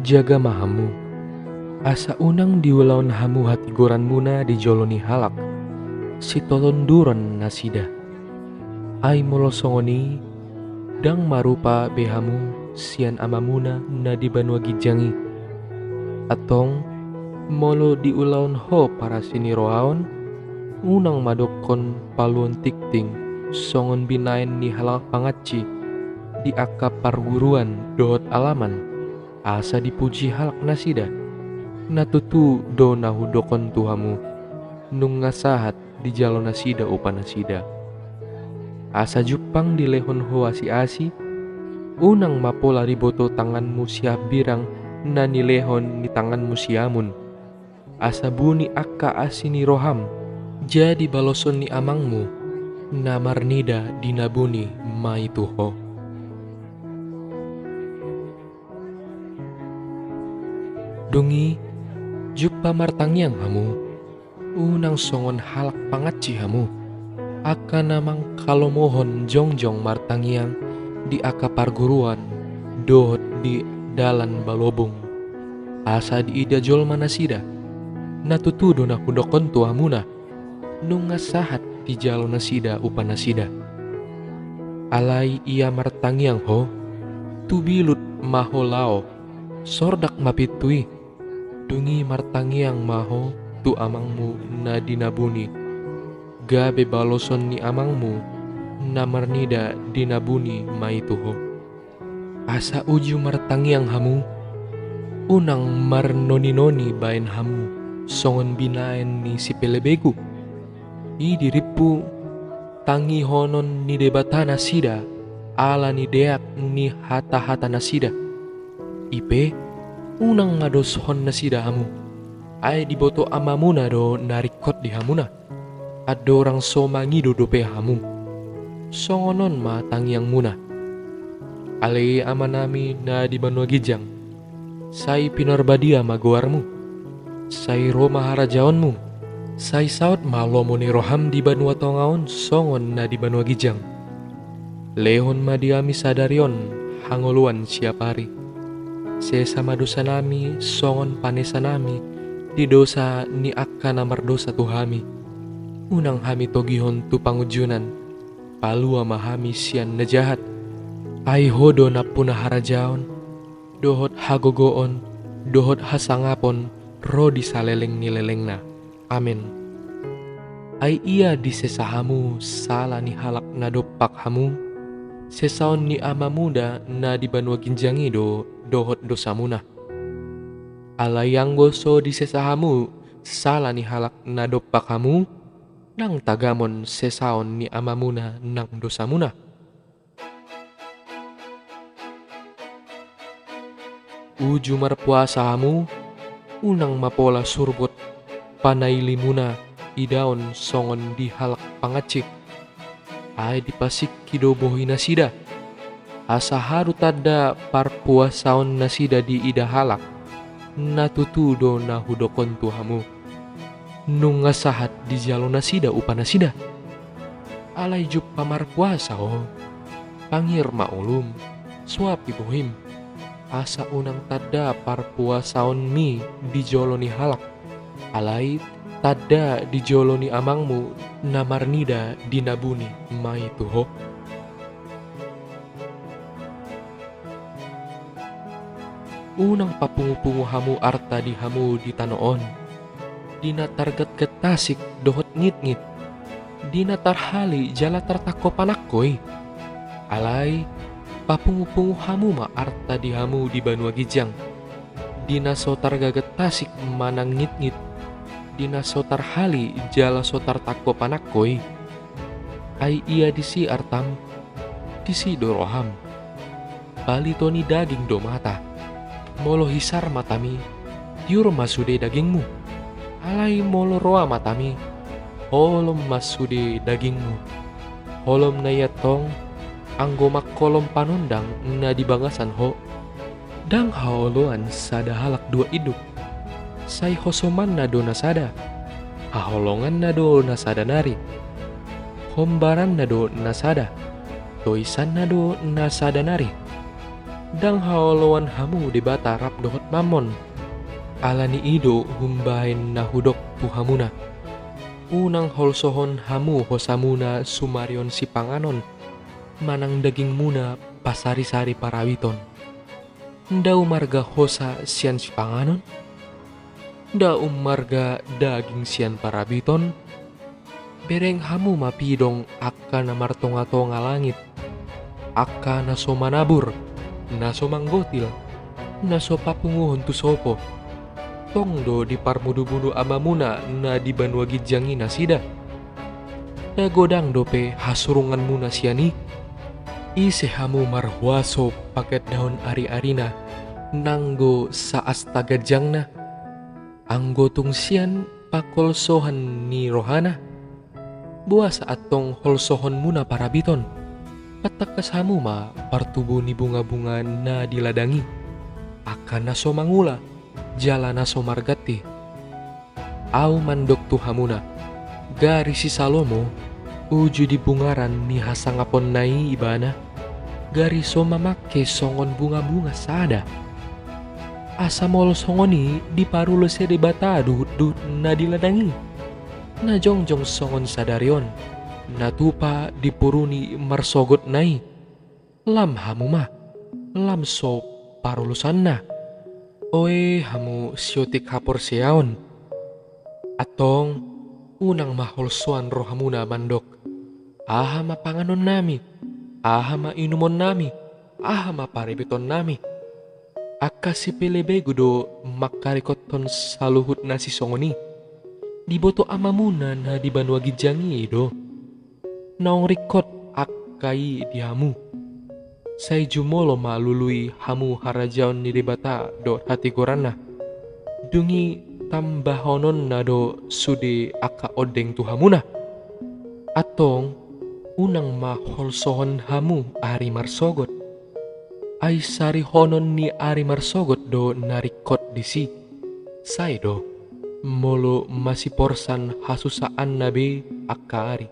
jaga mahamu, asa unang diulaun hamu hati goran muna di joloni halak, si tolon duron nasida. Ai molosongoni, dang marupa behamu, sian amamuna na di banua gijangi. Atong, molo diulaun ho para siniroaon, unang madokon paluon tikting, songon binain ni halak pangaci, di akap parguruan dohot alaman, asa dipuji halak nasida. Natutu do nahudokon tuhamu, nung ngasahat di jalo nasida upa nasida. Asa jupang di lehon ho asi-asi, unang mapola riboto tanganmu siap birang na nilehon ni tanganmu siamun. Asa buni akka asini roham, jadi baloson ni amangmu, na marnida dinabuni maituho. Dungi, juppa martangyang hamu, unang songon halak pangaci hamu, aka namang kalomohon jongjong martangyang di aka parguruan, dohot di dalan balobong, asa di ida jolma nasida, natutudo na hudokon tuamuna, nung ngasahat di jalo nasida upa nasida. Alay ia martangyang ho, tubilut maholao, sordak mapitui, dungi martangyang maho tu amangmu na dinabuni, gabe baloson ni amangmu na marnida dinabuni maituho. Asa uju martangyang hamu, unang marnoni-noni bain hamu, songon binaen ni si pelebegu, i diripu tangi honon ni debatana sida, ala ni deak ni hata-hata nasida. Ipe, unang madoshon nasida hamu, ay diboto amamuna do narikot di hamuna, at dorang somangido dope hamu, songonon matangyang muna. Alay amanami na di banua gijang, say pinarbadia magoarmu, say Roma harajaonmu, say saut malomo ni roham di banua tongaon songon na di banua gijang. Lehon madiami sadarion hangoluan siapari, sesama dosa nami songon panesa nami, di dosa ni akka namar dosa tuhami. Unang hami togihon tu pangujunan, palua mahami sian najahat, ay hodo na puna harajaon, dohot hagogoon, dohot hasangapon, ro di saleleng nileleng na. Amin. Ay iya di sesahamu sala ni halak na dopak hamu, sesaon ni ama muda na di banua ginjangi do dohot dosa muna. Alayang goso di sesahamu sala ni halak na dopak hamu, nang tagamon sesaon ni ama muna nang dosa muna. Uju marpuasa hamu, unang mapola surbot, panaili muna idaon songon di halak pangacik, ay dipasik kidobohi nasida, asa haru tada parpuasaon nasida di ida halak, natutudo na hudokon tuhamu, nung ngasahat di jalo nasida upa nasida. Alay jup pamarpuasa ho, pangir maulum, suapi bohim, asa unang tada parpuasaon mi di jolo ni halak, alay tada di jolo ni amangmu na marnida dinabuni maituho. Unang papungu-pungu hamu arta di hamu di tanoon, dina target getasik dohot ngit-ngit, dina tarhali jala tartako panakkoy, alay papungu-pungu hamu ma arta di hamu di banua gijang, dina sotar gagetasik manang ngit-ngit, dina sotar hali jala sotar takko panakkoy, ay iya disi artam, disi doroham, balitoni daging do mata, molo hisar matami, tiur masude dagingmu, alay molo roa matami, holom masude dagingmu, holom na yatong, anggo makkolom panundang na dibangasan ho, dang haoloan sada halak dua iduk, say hosoman na do nasada, haholongan na do nasada nari, hombaran na do nasada, toisan na do nasada nari, dang haoloan hamu di bata rap dohot mamon. Alani ido humbahin nahudok puhamuna. Unang holsohon hamu hosamuna sumarion si panganon. Manang daging muna pasari-sari parawiton. Ndau marga hosa sian si panganon. Ndau marga daging sian parabiton. Bereng hamu mapidong akka na martonga-tonga langit. Akka na so manabur, na so manggotil, na so papunguhon tu sopo. Tongdo di parmudu-mudu amamuna na di banua gijangi na sida. Na godang dope hasurungan muna siani. Ise hamu marhuaso paket daun ari-arina. Nanggo sa astaga jangna. Anggo tung sian pakol sohan ni rohana. Buas atong holsohon muna parabiton. Patakas hamu ma partubu ni bunga-bunga na diladangi. Akan na so mangula, jala na so margati. Au mandok tu hamuna. Gari si Salomo, uju di bungaran ni hasangapon nai ibana. Gari so mamake songon bunga-bunga sada. Asa mol songoni di parulo se de batadu du na diladangi. Na jongjong songon sadarion, na tupa dipuruni marsogot nai. Lam hamu ma, lam so parulusan na. Oe hamu siotik hapor seaon. Atong unang maholsoan rohamuna mandok. Aha mapanganon nami, aha mainumon nami, aha maparibeton nami. Akka si pelebego do makarikoton saluhut nasi songoni. Diboto amamuna na di banua gijangi do. Naong rikot akai di hamu. Say jumolo malului hamu harajaon ni debata do hati gorana. Dungi tambahonon na do sude aka odeng tu hamuna. Atong unang maholsohon hamu ari marsogot. Ay sari honon ni ari marsogot do narikot disi. Say do. Molo masiporsan hasusaan nabe akari.